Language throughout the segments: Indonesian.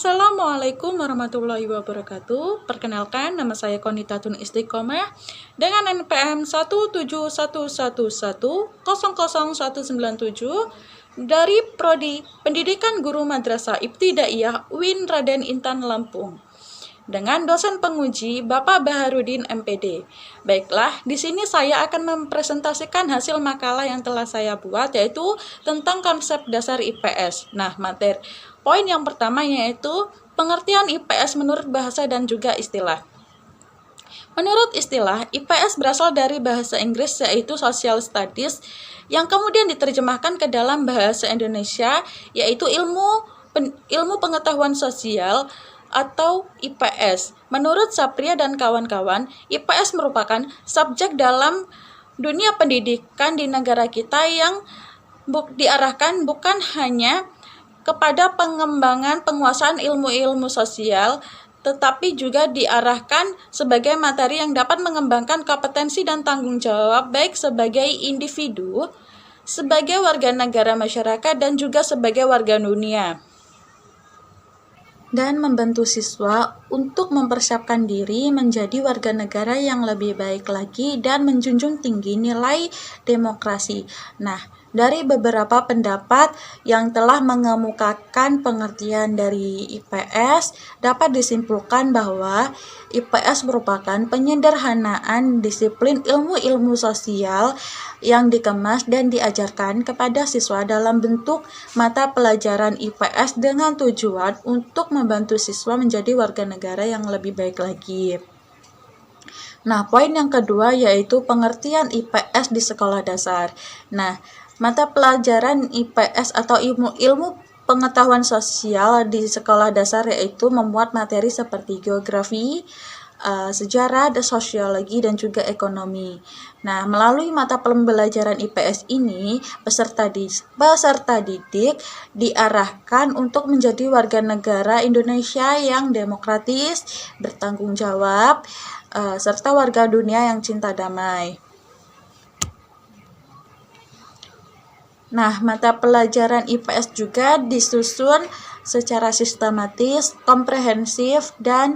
Assalamualaikum warahmatullahi wabarakatuh. Perkenalkan, nama saya Qonitatun Istiqomah dengan NPM 17111000197 dari Prodi Pendidikan Guru Madrasah Ibtidaiyah UIN Raden Intan Lampung, dengan dosen penguji Bapak Baharudin MPD. Baiklah, di sini saya akan mempresentasikan hasil makalah yang telah saya buat, yaitu tentang konsep dasar IPS. Nah, poin yang pertama yaitu pengertian IPS menurut bahasa dan juga istilah. Menurut istilah, IPS berasal dari bahasa Inggris yaitu Social Studies, yang kemudian diterjemahkan ke dalam bahasa Indonesia yaitu ilmu pengetahuan sosial atau IPS. Menurut Sapria dan kawan-kawan, IPS merupakan subjek dalam dunia pendidikan di negara kita yang diarahkan bukan hanya kepada pengembangan penguasaan ilmu-ilmu sosial, tetapi juga diarahkan sebagai materi yang dapat mengembangkan kompetensi dan tanggung jawab baik sebagai individu, sebagai warga negara masyarakat, dan juga sebagai warga dunia, dan membantu siswa untuk mempersiapkan diri menjadi warga negara yang lebih baik lagi dan menjunjung tinggi nilai demokrasi. Nah, dari beberapa pendapat yang telah mengemukakan pengertian dari IPS, dapat disimpulkan bahwa IPS merupakan penyederhanaan disiplin ilmu-ilmu sosial yang dikemas dan diajarkan kepada siswa dalam bentuk mata pelajaran IPS dengan tujuan untuk membantu siswa menjadi warga negara yang lebih baik lagi. Nah, poin yang kedua yaitu pengertian IPS di sekolah dasar. Nah, mata pelajaran IPS atau ilmu pengetahuan sosial di sekolah dasar yaitu memuat materi seperti geografi, sejarah, sosiologi, dan juga ekonomi. Nah, melalui mata pembelajaran IPS ini, peserta didik diarahkan untuk menjadi warga negara Indonesia yang demokratis, bertanggung jawab, serta warga dunia yang cinta damai. Nah, mata pelajaran IPS juga disusun secara sistematis, komprehensif, dan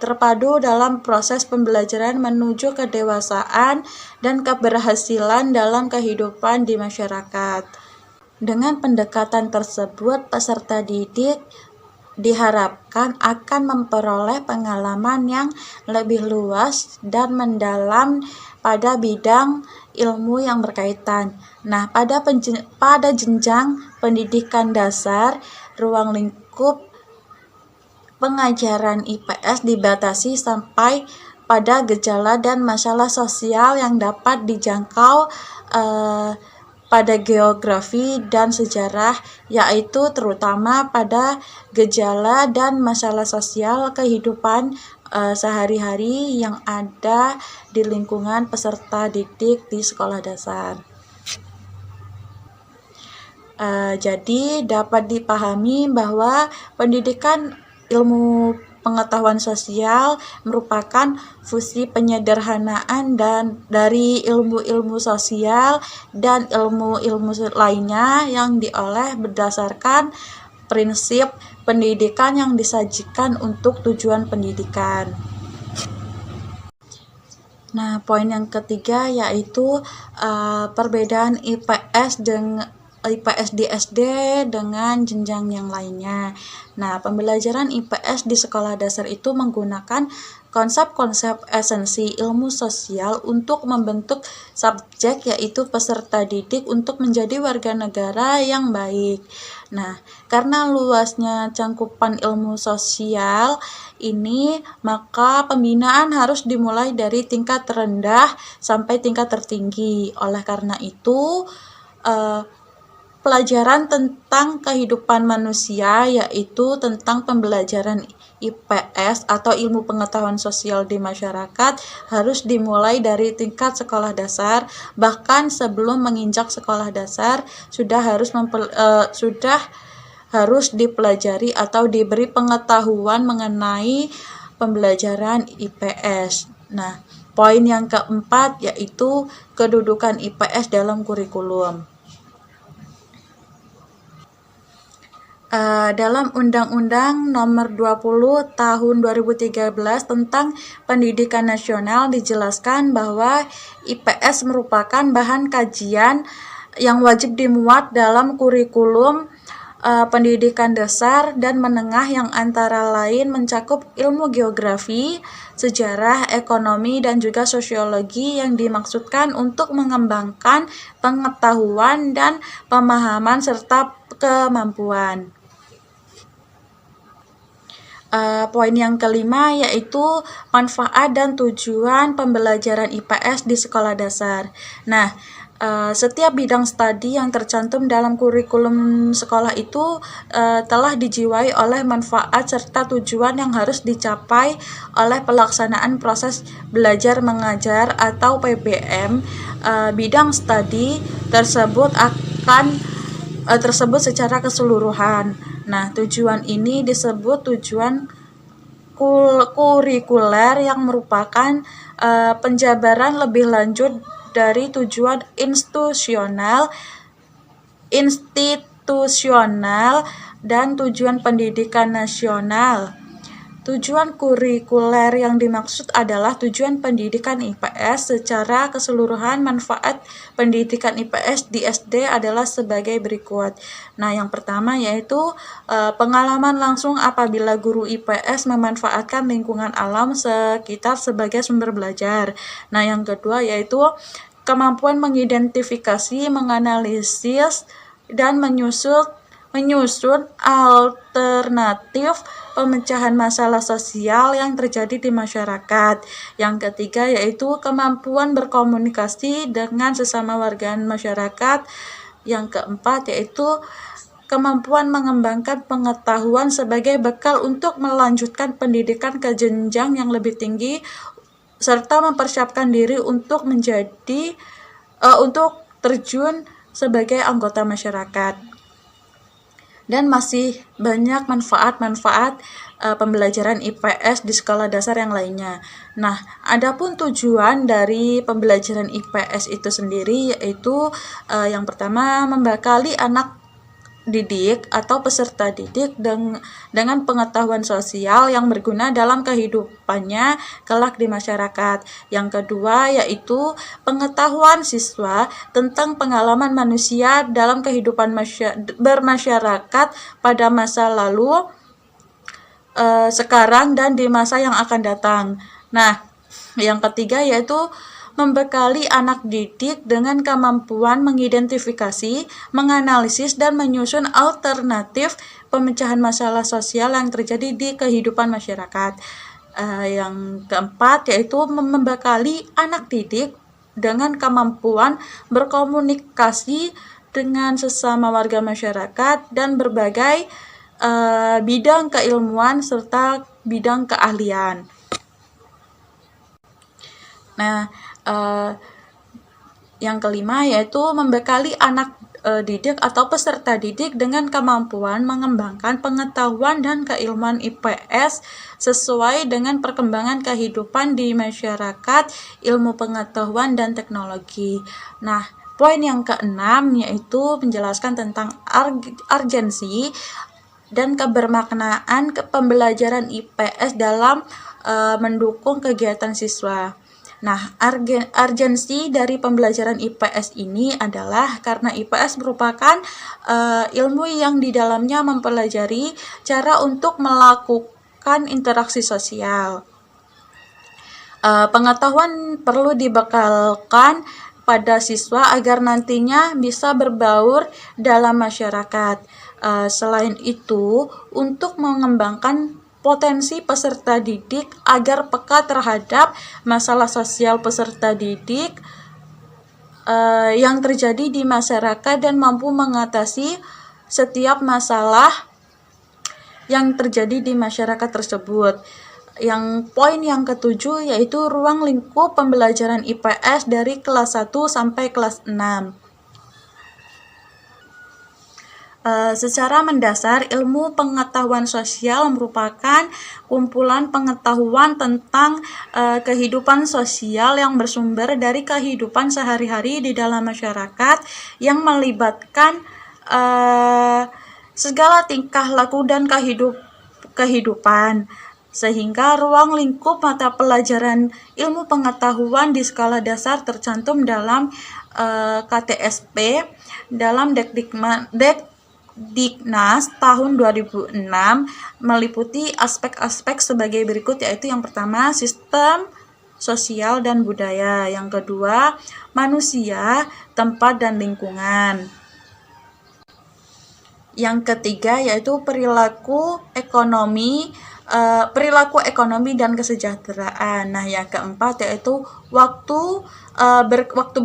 terpadu dalam proses pembelajaran menuju kedewasaan dan keberhasilan dalam kehidupan di masyarakat. Dengan pendekatan tersebut, peserta didik diharapkan akan memperoleh pengalaman yang lebih luas dan mendalam pada bidang ilmu yang berkaitan. Nah, pada jenjang pendidikan dasar, ruang lingkup pengajaran IPS dibatasi sampai pada gejala dan masalah sosial yang dapat dijangkau pada geografi dan sejarah, yaitu terutama pada gejala dan masalah sosial kehidupan sehari-hari yang ada di lingkungan peserta didik di sekolah dasar. Jadi dapat dipahami bahwa pendidikan ilmu pengetahuan sosial merupakan fusi penyederhanaan dan dari ilmu-ilmu sosial dan ilmu-ilmu lainnya yang diolah berdasarkan prinsip pendidikan yang disajikan untuk tujuan pendidikan. Nah, poin yang ketiga yaitu perbedaan IPS di SD dengan jenjang yang lainnya. Nah, pembelajaran IPS di sekolah dasar itu menggunakan konsep-konsep esensi ilmu sosial untuk membentuk subjek yaitu peserta didik untuk menjadi warga negara yang baik. Nah, karena luasnya cangkupan ilmu sosial ini, maka pembinaan harus dimulai dari tingkat terendah sampai tingkat tertinggi. Oleh karena itu, pelajaran tentang kehidupan manusia yaitu tentang pembelajaran IPS atau ilmu pengetahuan sosial di masyarakat harus dimulai dari tingkat sekolah dasar, bahkan sebelum menginjak sekolah dasar sudah harus dipelajari atau diberi pengetahuan mengenai pembelajaran IPS. Nah, poin yang keempat yaitu kedudukan IPS dalam kurikulum. Dalam Undang-Undang Nomor 20 Tahun 2013 tentang Pendidikan Nasional dijelaskan bahwa IPS merupakan bahan kajian yang wajib dimuat dalam kurikulum pendidikan dasar dan menengah yang antara lain mencakup ilmu geografi, sejarah, ekonomi, dan juga sosiologi yang dimaksudkan untuk mengembangkan pengetahuan dan pemahaman serta kemampuan. Poin yang kelima yaitu manfaat dan tujuan pembelajaran IPS di sekolah dasar. Nah, setiap bidang studi yang tercantum dalam kurikulum sekolah itu telah dijiwai oleh manfaat serta tujuan yang harus dicapai oleh pelaksanaan proses belajar mengajar atau PBM. Bidang studi tersebut tersebut secara keseluruhan. Nah, tujuan ini disebut tujuan kurikuler yang merupakan penjabaran lebih lanjut dari tujuan institusional dan tujuan pendidikan nasional. Tujuan kurikuler yang dimaksud adalah tujuan pendidikan IPS secara keseluruhan. Manfaat pendidikan IPS di SD adalah sebagai berikut. Nah, yang pertama yaitu pengalaman langsung apabila guru IPS memanfaatkan lingkungan alam sekitar sebagai sumber belajar. Nah, yang kedua yaitu kemampuan mengidentifikasi, menganalisis, dan menyusun alternatif pemecahan masalah sosial yang terjadi di masyarakat. Yang ketiga yaitu kemampuan berkomunikasi dengan sesama warga masyarakat. Yang keempat yaitu kemampuan mengembangkan pengetahuan sebagai bekal untuk melanjutkan pendidikan ke jenjang yang lebih tinggi serta mempersiapkan diri untuk terjun sebagai anggota masyarakat. Dan masih banyak manfaat-manfaat pembelajaran IPS di sekolah dasar yang lainnya. Nah, adapun tujuan dari pembelajaran IPS itu sendiri yaitu yang pertama membekali anak didik atau peserta didik dengan pengetahuan sosial yang berguna dalam kehidupannya kelak di masyarakat. Yang kedua yaitu pengetahuan siswa tentang pengalaman manusia dalam kehidupan bermasyarakat pada masa lalu, sekarang, dan di masa yang akan datang. Nah, yang ketiga yaitu membekali anak didik dengan kemampuan mengidentifikasi, menganalisis, dan menyusun alternatif pemecahan masalah sosial yang terjadi di kehidupan masyarakat. Yang keempat yaitu membekali anak didik dengan kemampuan berkomunikasi dengan sesama warga masyarakat dan berbagai bidang keilmuan serta bidang keahlian. Nah, yang kelima yaitu membekali anak didik atau peserta didik dengan kemampuan mengembangkan pengetahuan dan keilmuan IPS sesuai dengan perkembangan kehidupan di masyarakat, ilmu pengetahuan, dan teknologi. Nah, poin yang keenam yaitu menjelaskan tentang urgensi dan kebermaknaan pembelajaran IPS dalam mendukung kegiatan siswa. Nah, urgensi dari pembelajaran IPS ini adalah karena IPS merupakan ilmu yang di dalamnya mempelajari cara untuk melakukan interaksi sosial. Pengetahuan perlu dibekalkan pada siswa agar nantinya bisa berbaur dalam masyarakat. Selain itu, untuk mengembangkan potensi peserta didik agar peka terhadap masalah sosial peserta didik yang terjadi di masyarakat dan mampu mengatasi setiap masalah yang terjadi di masyarakat tersebut. Yang poin yang ketujuh yaitu ruang lingkup pembelajaran IPS dari kelas 1 sampai kelas 6. Secara mendasar, ilmu pengetahuan sosial merupakan kumpulan pengetahuan tentang kehidupan sosial yang bersumber dari kehidupan sehari-hari di dalam masyarakat yang melibatkan segala tingkah laku dan kehidupan, sehingga ruang lingkup mata pelajaran ilmu pengetahuan di skala dasar tercantum dalam KTSP dalam Dekdiknas tahun 2006 meliputi aspek-aspek sebagai berikut, yaitu yang pertama sistem sosial dan budaya, yang kedua manusia, tempat dan lingkungan, yang ketiga yaitu perilaku ekonomi dan kesejahteraan. Nah, yang keempat yaitu waktu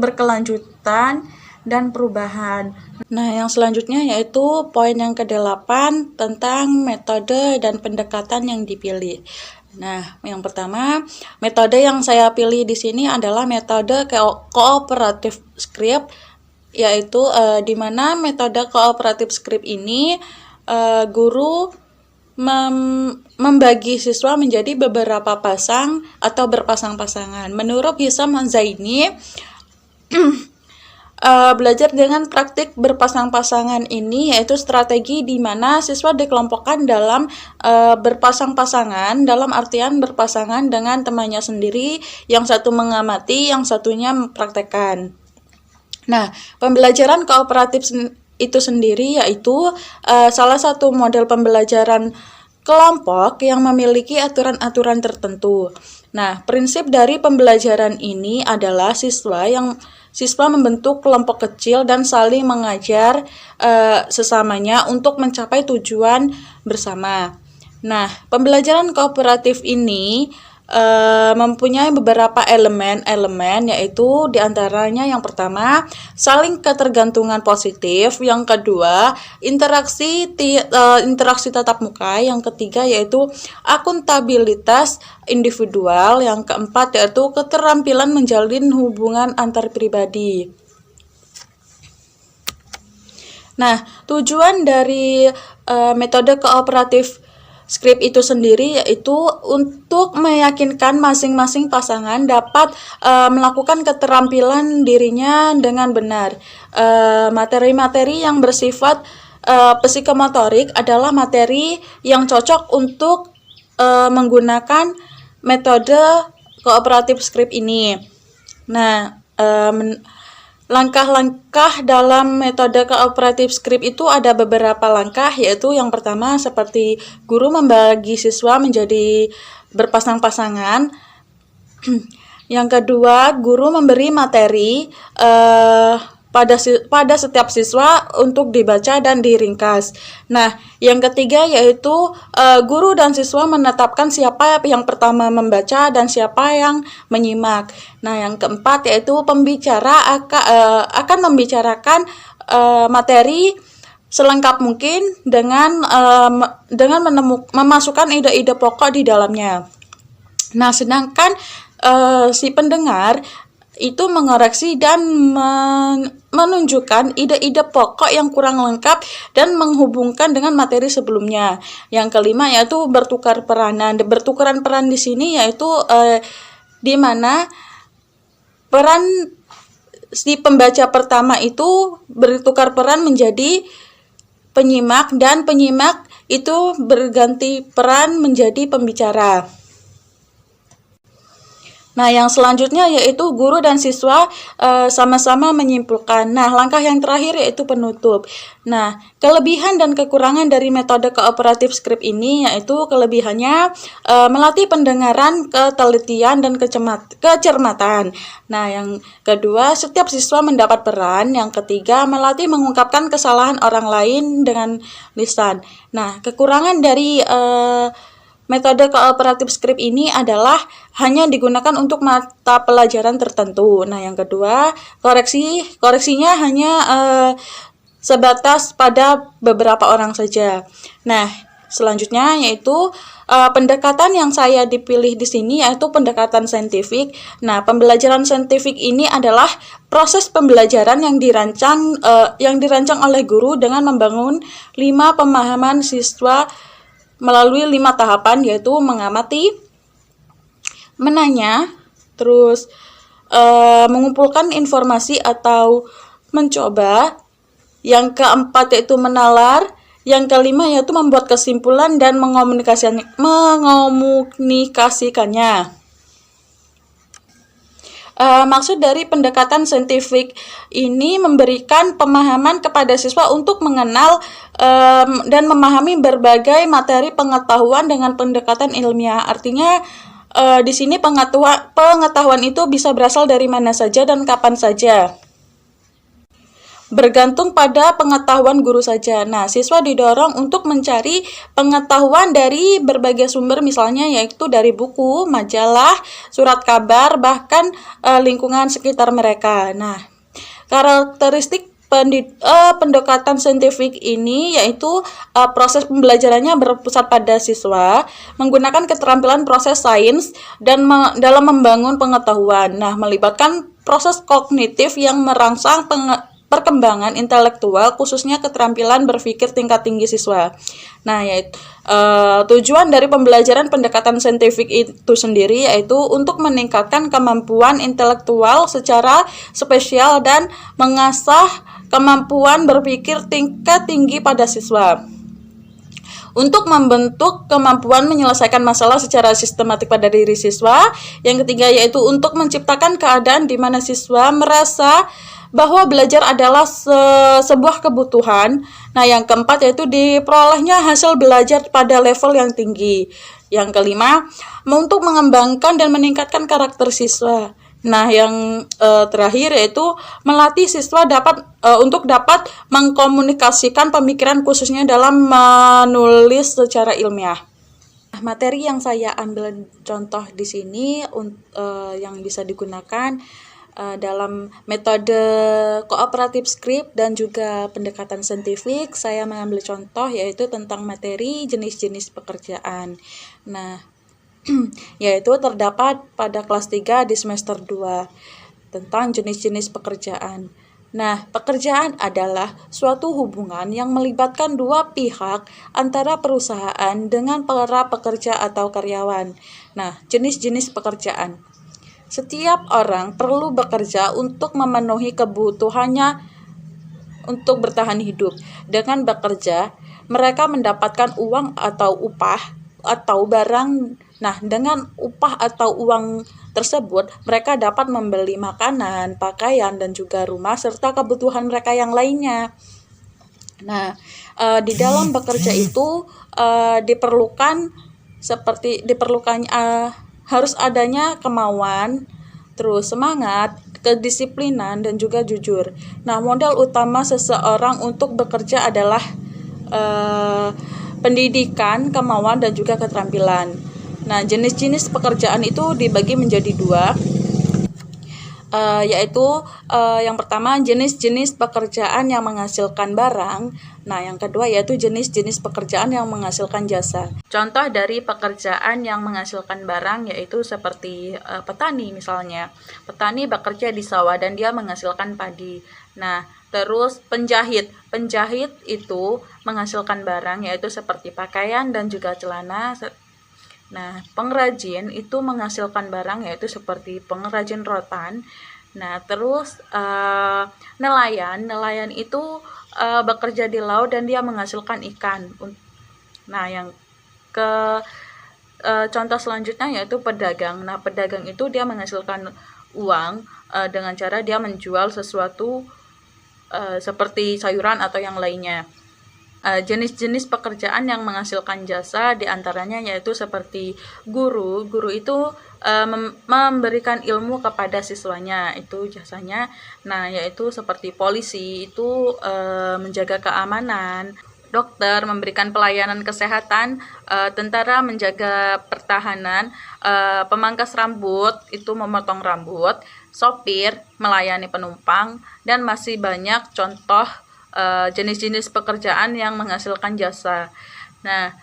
berkelanjutan dan perubahan. Nah, yang selanjutnya yaitu poin yang ke-8 tentang metode dan pendekatan yang dipilih. Nah, yang pertama, metode yang saya pilih di sini adalah metode kooperatif script, yaitu di mana metode kooperatif script ini guru membagi siswa menjadi beberapa pasang atau berpasang-pasangan. Menurut Hisam Zaini, belajar dengan praktik berpasang-pasangan ini yaitu strategi di mana siswa dikelompokkan dalam berpasang-pasangan, dalam artian berpasangan dengan temannya sendiri, yang satu mengamati, yang satunya mempraktekkan. Nah, pembelajaran kooperatif itu sendiri yaitu salah satu model pembelajaran kelompok yang memiliki aturan-aturan tertentu. Nah, prinsip dari pembelajaran ini adalah siswa membentuk kelompok kecil dan saling mengajar sesamanya untuk mencapai tujuan bersama. Nah, pembelajaran kooperatif ini mempunyai beberapa elemen, yaitu diantaranya yang pertama saling ketergantungan positif, yang kedua interaksi tatap muka, yang ketiga yaitu akuntabilitas individual, yang keempat yaitu keterampilan menjalin hubungan antar pribadi. Nah, tujuan dari metode kooperatif script itu sendiri yaitu untuk meyakinkan masing-masing pasangan dapat melakukan keterampilan dirinya dengan benar. Materi-materi yang bersifat psikomotorik adalah materi yang cocok untuk menggunakan metode kooperatif script ini. Nah, langkah-langkah dalam metode kooperatif script itu ada beberapa langkah, yaitu yang pertama seperti guru membagi siswa menjadi berpasang-pasangan. Yang kedua, guru memberi materi pada setiap siswa untuk dibaca dan diringkas. Nah, yang ketiga yaitu guru dan siswa menetapkan siapa yang pertama membaca dan siapa yang menyimak. Nah, yang keempat yaitu pembicara akan membicarakan materi selengkap mungkin dengan memasukkan ide-ide pokok di dalamnya. Nah, sedangkan si pendengar itu mengoreksi dan menunjukkan ide-ide pokok yang kurang lengkap dan menghubungkan dengan materi sebelumnya. Yang kelima yaitu bertukar peranan. Bertukaran peran di sini yaitu di mana peran si pembaca pertama itu bertukar peran menjadi penyimak, dan penyimak itu berganti peran menjadi pembicara. Nah, yang selanjutnya yaitu guru dan siswa sama-sama menyimpulkan. Nah, langkah yang terakhir yaitu penutup. Nah, kelebihan dan kekurangan dari metode kooperatif script ini yaitu kelebihannya melatih pendengaran, ketelitian, dan kecermatan. Nah, yang kedua, setiap siswa mendapat peran. Yang ketiga, melatih mengungkapkan kesalahan orang lain dengan lisan. Nah, kekurangan dari metode kooperatif script ini adalah hanya digunakan untuk mata pelajaran tertentu. Nah, yang kedua, koreksinya hanya sebatas pada beberapa orang saja. Nah, selanjutnya yaitu pendekatan yang saya dipilih di sini yaitu pendekatan saintifik. Nah, pembelajaran saintifik ini adalah proses pembelajaran yang dirancang oleh guru dengan membangun 5 pemahaman siswa melalui 5 tahapan, yaitu mengamati, menanya, terus mengumpulkan informasi atau mencoba. Yang keempat yaitu menalar. Yang kelima yaitu membuat kesimpulan dan mengomunikasikannya. Maksud dari pendekatan saintifik ini memberikan pemahaman kepada siswa untuk mengenal dan memahami berbagai materi pengetahuan dengan pendekatan ilmiah. Artinya di sini pengetahuan itu bisa berasal dari mana saja dan kapan saja, bergantung pada pengetahuan guru saja. Nah, siswa didorong untuk mencari pengetahuan dari berbagai sumber, misalnya yaitu dari buku, majalah, surat kabar, bahkan lingkungan sekitar mereka. Nah, karakteristik pendekatan saintifik ini yaitu proses pembelajarannya berpusat pada siswa, menggunakan keterampilan proses sains dan dalam membangun pengetahuan. Nah, melibatkan proses kognitif yang merangsang perkembangan intelektual, khususnya keterampilan berpikir tingkat tinggi siswa. Nah, yaitu tujuan dari pembelajaran pendekatan saintifik itu sendiri yaitu untuk meningkatkan kemampuan intelektual secara spesial dan mengasah kemampuan berpikir tingkat tinggi pada siswa. Untuk membentuk kemampuan menyelesaikan masalah secara sistematik pada diri siswa. Yang ketiga yaitu untuk menciptakan keadaan di mana siswa merasa bahwa belajar adalah sebuah kebutuhan. Nah, yang keempat yaitu diperolehnya hasil belajar pada level yang tinggi. Yang kelima, untuk mengembangkan dan meningkatkan karakter siswa. Nah, yang terakhir yaitu melatih siswa untuk dapat mengkomunikasikan pemikiran khususnya dalam menulis secara ilmiah. Materi yang saya ambil contoh di sini yang bisa digunakan dalam metode kooperatif script dan juga pendekatan saintifik, saya mengambil contoh yaitu tentang materi jenis-jenis pekerjaan. Nah, yaitu terdapat pada kelas 3 di semester 2 tentang jenis-jenis pekerjaan. Nah, pekerjaan adalah suatu hubungan yang melibatkan dua pihak antara perusahaan dengan para pekerja atau karyawan. Nah, jenis-jenis pekerjaan. Setiap orang perlu bekerja untuk memenuhi kebutuhannya untuk bertahan hidup. Dengan bekerja, mereka mendapatkan uang atau upah atau barang. Nah, dengan upah atau uang tersebut, mereka dapat membeli makanan, pakaian, dan juga rumah, serta kebutuhan mereka yang lainnya. Nah, di dalam bekerja itu diperlukan harus adanya kemauan, terus semangat, kedisiplinan, dan juga jujur. Nah, modal utama seseorang untuk bekerja adalah pendidikan, kemauan, dan juga keterampilan. Nah, jenis-jenis pekerjaan itu dibagi menjadi dua, yaitu yang pertama jenis-jenis pekerjaan yang menghasilkan barang. Nah, yang kedua yaitu jenis-jenis pekerjaan yang menghasilkan jasa. Contoh dari pekerjaan yang menghasilkan barang yaitu seperti petani misalnya. Petani bekerja di sawah dan dia menghasilkan padi. Nah, terus penjahit itu menghasilkan barang yaitu seperti pakaian dan juga celana. Nah, pengrajin itu menghasilkan barang yaitu seperti pengrajin rotan. Nah, terus nelayan itu bekerja di laut dan dia menghasilkan ikan. Nah, yang contoh selanjutnya yaitu pedagang. Nah, pedagang itu dia menghasilkan uang dengan cara dia menjual sesuatu seperti sayuran atau yang lainnya. Jenis-jenis pekerjaan yang menghasilkan jasa diantaranya yaitu seperti guru itu memberikan ilmu kepada siswanya, itu jasanya. Nah, yaitu seperti polisi itu menjaga keamanan, dokter memberikan pelayanan kesehatan, tentara menjaga pertahanan, pemangkas rambut itu memotong rambut, sopir melayani penumpang, dan masih banyak contoh jenis-jenis pekerjaan yang menghasilkan jasa. Nah,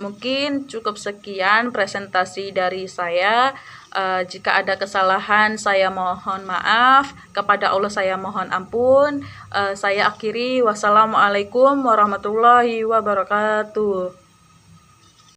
mungkin cukup sekian presentasi dari saya. Jika ada kesalahan, saya mohon maaf. Kepada Allah saya mohon ampun. Saya akhiri. Wassalamualaikum warahmatullahi wabarakatuh.